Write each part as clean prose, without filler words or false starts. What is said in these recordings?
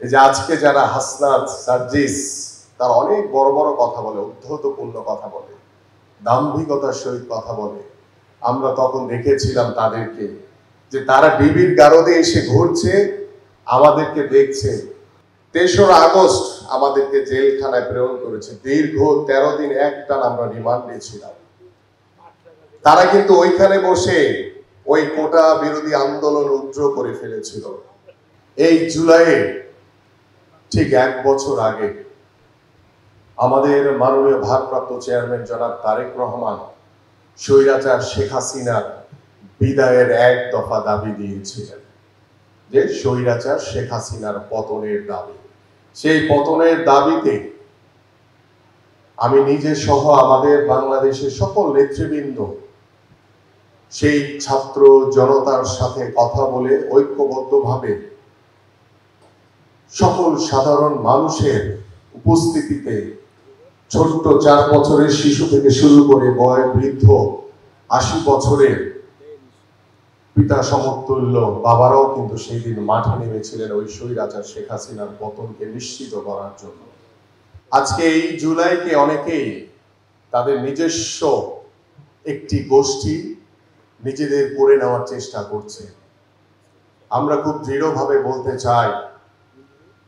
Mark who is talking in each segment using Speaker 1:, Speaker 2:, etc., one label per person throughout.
Speaker 1: এই যে আজকে যারা হাসনাত সার্জিস তারা অনেক বড় বড় কথা বলে, উদ্ধতপূর্ণ কথা বলে, দাম্ভিকতার সহিত কথা বলে, আমরা তখন দেখেছিলাম তাদেরকে যে তারা ডিবির গারদে এসে ঘুরছে, আমাদেরকে দেখছে। ৩রা আগস্ট আমাদেরকে জেলখানায় প্রেরণ করেছে, দীর্ঘ ১৩ দিন একটানা আমরা রিমান্ডে ছিলাম। তারা কিন্তু ওইখানে বসে ওই কোটা বিরোধী আন্দোলন উদ্র করে ফেলেছিল। এই জুলাইয়ে ঠিক ১ বছর আগে আমাদের মাননীয় ভারপ্রাপ্ত চেয়ারম্যান জনাব তারেক রহমান স্বৈরাচার শেখ হাসিনার বিদায়ের ১ দফা দাবি দিয়েছিলেন, যে স্বৈরাচার শেখ হাসিনার পতনের দাবি। সেই পতনের দাবিতে আমি নিজে সহ আমাদের বাংলাদেশের সকল নেতৃবৃন্দ সেই ছাত্র জনতার সাথে কথা বলে ঐক্যবদ্ধভাবে সকল সাধারণ মানুষের উপস্থিতিতে ছোট্ট ৪ বছরের শিশু থেকে শুরু করে বৃদ্ধ ৮০ বছরের পিতা সমতুল্য বাবারাও কিন্তু সেই দিন মাঠে নেমেছিলেন ওই স্বৈরাচার শেখ হাসিনার পতনকে নিশ্চিত করার জন্য। আজকে এই জুলাইকে অনেকেই তাদের নিজস্ব একটি গোষ্ঠী নিজেদের করে নেওয়ার চেষ্টা করছে। আমরা খুব দৃঢ়ভাবে বলতে চাই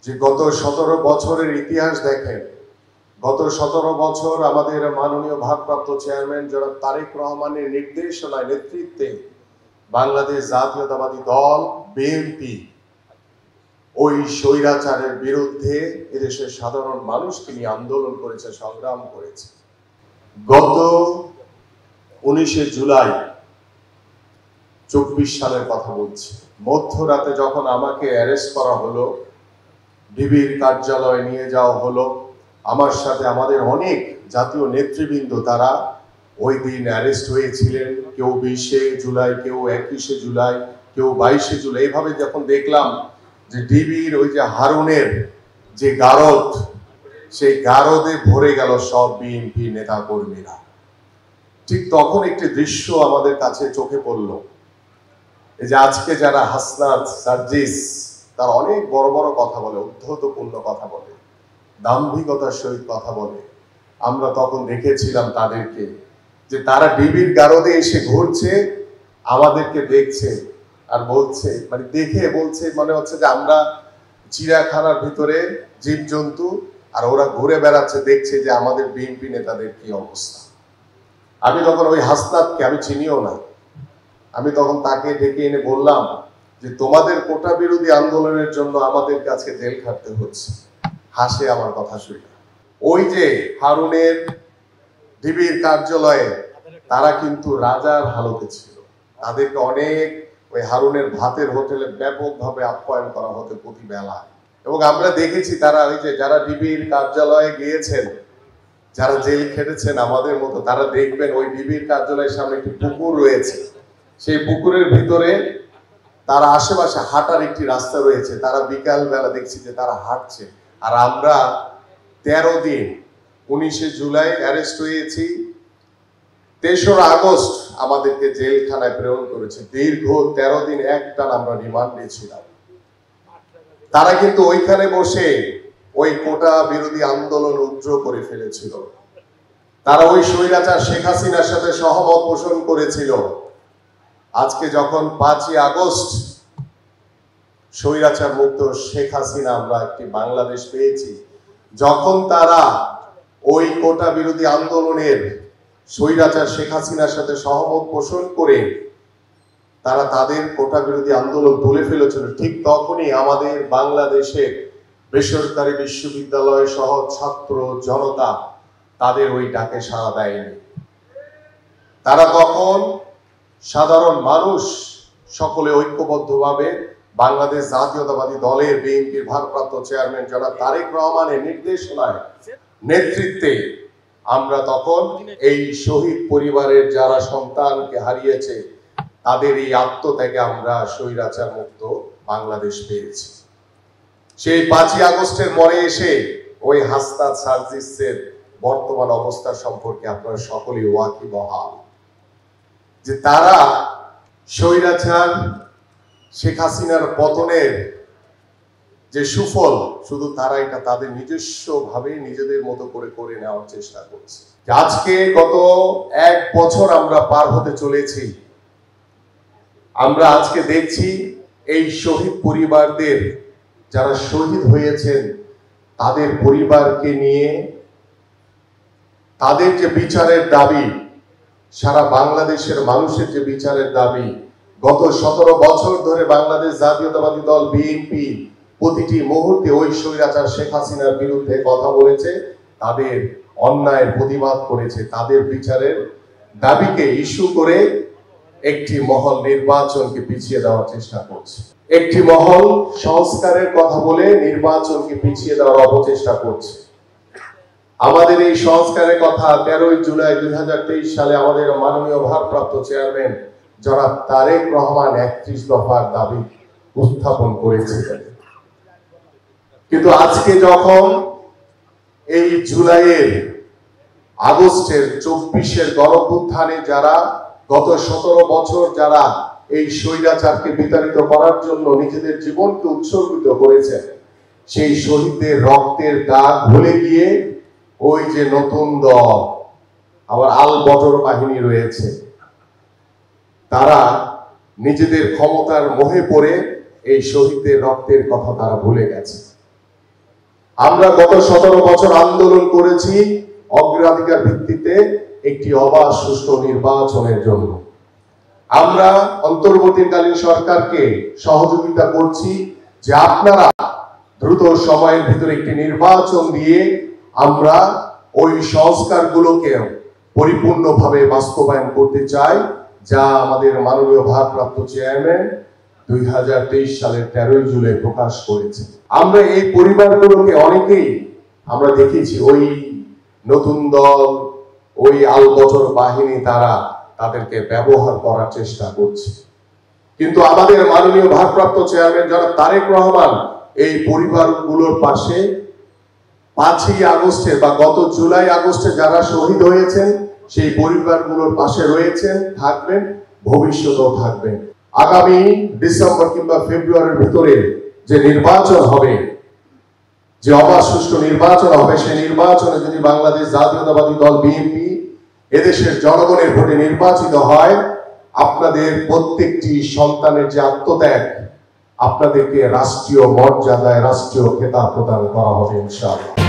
Speaker 1: যে গত ১৭ বছরের ইতিহাস দেখেন, গত ১৭ বছর আমাদের মাননীয় ভারপ্রাপ্ত চেয়ারম্যান জনাব তারেক রহমানের নির্দেশনায় নেতৃত্বে বাংলাদেশ জাতীয়তাবাদী দল বিএনপি ওই স্বৈরাচারের বিরুদ্ধে এদেশের সাধারণ মানুষকে নিয়ে আন্দোলন করেছে, সংগ্রাম করেছে। গত ১৯শে জুলাই ২৪ সালের কথা বলছি, মধ্যরাতে যখন আমাকে অ্যারেস্ট করা হলো, ডিবির কার্যালয়ে নিয়ে যাওয়া হলো, আমার সাথে আমাদের অনেক জাতীয় নেতৃবৃন্দ তারা ওই দিন অ্যারেস্ট হয়েছিলেন। কেউ ২০শে জুলাই, কেউ ২১শে জুলাই, কেউ ২২শে জুলাই। এইভাবে যখন দেখলাম যে ডিবির ওই যে হারুনের যে গারদ, সেই গারদে ভরে গেল সব বিএনপি নেতা কর্মীরা, ঠিক তখন একটি দৃশ্য আমাদের কাছে চোখে পড়ল। এই যে আজকে যারা হাসনাত সার্জিস তারা অনেক বড় বড় কথা বলে, উদ্ধতপূর্ণ কথা বলে, দাম্ভিকতার সহিত কথা বলে, আমরা তখন দেখেছিলাম তাদেরকে যে তারা ডিবির গারদে এসে ঘুরছে, আমাদেরকে দেখছে আর বলছে, মানে দেখে বলছে মনে হচ্ছে যে আমরা চিড়িয়াখানার ভিতরে জীবজন্তু, আর ওরা ঘুরে বেড়াচ্ছে, দেখছে যে আমাদের বিএনপি নেতাদের কি অবস্থা। আমি তখন ওই হাসনাতকে আমি চিনিও না, আমি তখন তাকে ডেকে এনে বললাম যে তোমাদের কোটা বিরোধী আন্দোলনের জন্য আমাদের কাছে জেল খাটতে হচ্ছে। হাসে আমার কথা শুনে। ওই যে হারুনের ডিবির কার্যালয়ে তারা কিন্তু রাজার হালতে ছিল, তাদেরকে অনেক ওই হারুনের ভাতের হোটেলে ব্যাপকভাবে আপ্যায়ন করা হতো প্রতি বেলা। এবং আমরা দেখেছি তারা ওই যে যারা ডিবির কার্যালয়ে গিয়েছেন, যারা জেল খেটেছেন আমাদের মতো, তারা দেখবেন ওই ডিবির কার্যালয়ের সামনে একটি পুকুর রয়েছে, সেই পুকুরের ভিতরে তারা আশেপাশে হাঁটার একটি রাস্তা রয়েছে, তারা বিকাল বেলা দেখছি যে তারা হাঁটছে। আর আমরা ১৩ দিন ১৯শে জুলাই অ্যারেস্ট হয়েছি, ৩রা আগস্ট আমাদেরকে জেলখানায় প্রেরণ করেছে, দীর্ঘ ১৩ দিন একটানা আমরা রিমান্ডে ছিলাম। তারা কিন্তু ওইখানে বসে ওই কোটা বিরোধী আন্দোলন উদ্র করে ফেলেছিল। তারা ওই স্বৈরাচার শেখ হাসিনার সাথে সহমত পোষণ করেছিল। আজকে যখন ৫ই আগস্ট স্বৈরাচার মুক্ত শেখ হাসিনা আমরা একটি বাংলাদেশ পেয়েছি, যখন তারা ওই কোটা বিরোধী আন্দোলনের স্বৈরাচার শেখ হাসিনার সাথে সহমত পোষণ করে তারা তাদের কোটা বিরোধী আন্দোলন তুলে ফেলেছিল, ঠিক তখনই আমাদের বাংলাদেশের বেসরকারি বিশ্ববিদ্যালয় সহ ছাত্র জনতা তাদের ওই ডাকে সাড়া দেয়নি। তারা তখন সাধারণ মানুষ সকলে ঐক্যবদ্ধভাবে বাংলাদেশ জাতীয়তাবাদী দলের বিএনপির ভারপ্রাপ্ত চেয়ারম্যান জনাব তারেক রহমানের নির্দেশনায় নেতৃত্বে আমরা তখন এই শহীদ পরিবারের যারা সন্তানকে হারিয়েছে তাদের এই আত্মত্যাগে আমরা স্বৈরাচার মুক্ত বাংলাদেশ পেয়েছি। সেই ৫ই আগস্টের পরে এসে ওই হাসনাত সার্জিসের বর্তমান অবস্থা সম্পর্কে আপনারা সকলেই ওয়াকিবহাল যে তারা স্বৈরাচার শেখ হাসিনার পতনের যে সুফল শুধু তারা এটা তাদের নিজস্ব ভাবে নিজেদের মতো করে করে নেওয়ার চেষ্টা করছে। আজকে গত 1 বছর আমরা পার হতে চলেছি, আমরা আজকে দেখছি এই শহীদ পরিবারদের যারা শহীদ হয়েছেন তাদের পরিবারকে নিয়ে তাদের যে বিচারের দাবি, সারা বাংলাদেশের মানুষের যে বিচারের দাবি, গত 17 বছর ধরে বাংলাদেশ জাতীয়তাবাদী দল বিএনপি প্রতিটি মুহূর্তে ওই স্বৈরাচার শেখ হাসিনার বিরুদ্ধে কথা বলেছে, তাদের অন্যায়ের প্রতিবাদ করেছে, তাদের বিচারের দাবিকে ইস্যু করে একটি মহল নির্বাচনকে পিছিয়ে দেওয়ার চেষ্টা করছে, একটি মহল সংস্কারের কথা বলে নির্বাচনকে পিছিয়ে দেওয়ার অপচেষ্টা করছে। আমাদের এই সংস্কারের কথা 13 জুলাই 2023 সালে আমাদের মাননীয় ভারপ্রাপ্ত চেয়ারম্যান জনাব তারেক রহমান 31 দফার দাবি উত্থাপন করেছিলেন। কিন্তু আজকে যখন এই জুলাইয়ের আগস্টের 24-এর গণঅভ্যুত্থানে যারা গত 17 বছর যারা এই স্বৈরাচারকে বিতাড়িত করার জন্য নিজেদের জীবনকে উৎসর্গিত করেছেন, সেই শহীদদের রক্তের দাগ ভুলে গিয়ে ওই যে নতুন দল আবার আল বদর বাহিনী রয়েছে, তারা নিজেদের ক্ষমতার মোহে পড়ে এই শহীদদের রক্তের কথা তারা ভুলে গেছে। আমরা গত 17 বছর আন্দোলন করেছি অগ্রাধিকার ভিত্তিতে একটি অবাধ সুষ্ঠু নির্বাচনের জন্য। আমরা অন্তর্বর্তীকালীন সরকারকে সহযোগিতা করছি যে আপনারা দ্রুত সময়ের ভিতরে একটি নির্বাচন দিয়ে আমরা ওই সংস্কারগুলোকে পরিপূর্ণভাবে বাস্তবায়ন করতে চাই, যা আমাদের মাননীয় ভারপ্রাপ্ত চেয়ারম্যান 2023 সালের 13 জুলাই প্রকাশ করেছে। আমরা এই পরিবারগুলোকে অনেকেই আমরা দেখেছি ওই নতুন দল, ওই আল বদর বাহিনী তারা তাদেরকে ব্যবহার করার চেষ্টা করছে, কিন্তু আমাদের মাননীয় ভারপ্রাপ্ত চেয়ারম্যান জনাব তারেক রহমান এই পরিবারগুলোর পাশে 5ই আগস্টে বা গত জুলাই আগস্টে যারা শহীদ হয়েছেন সেই পরিবারগুলোর পাশে রয়েছেন, থাকবেন, ভবিষ্যতেও থাকবেন। আগামী ডিসেম্বর কিংবা ফেব্রুয়ারির ভিতরে যে নির্বাচন হবে, যে অবাধ সুষ্ঠু নির্বাচন হবে, সেই নির্বাচনে যদি বাংলাদেশ জাতীয়তাবাদী দল বিএনপি এদেশের জনগণের ভোটে নির্বাচিত হয়, আপনাদের প্রত্যেকটি সন্তানের যে আত্মত্যাগ, আপনাদেরকে রাষ্ট্রীয় মর্যাদায় রাষ্ট্রীয় খেতাব প্রদান করা হবে ইনশাআল্লাহ।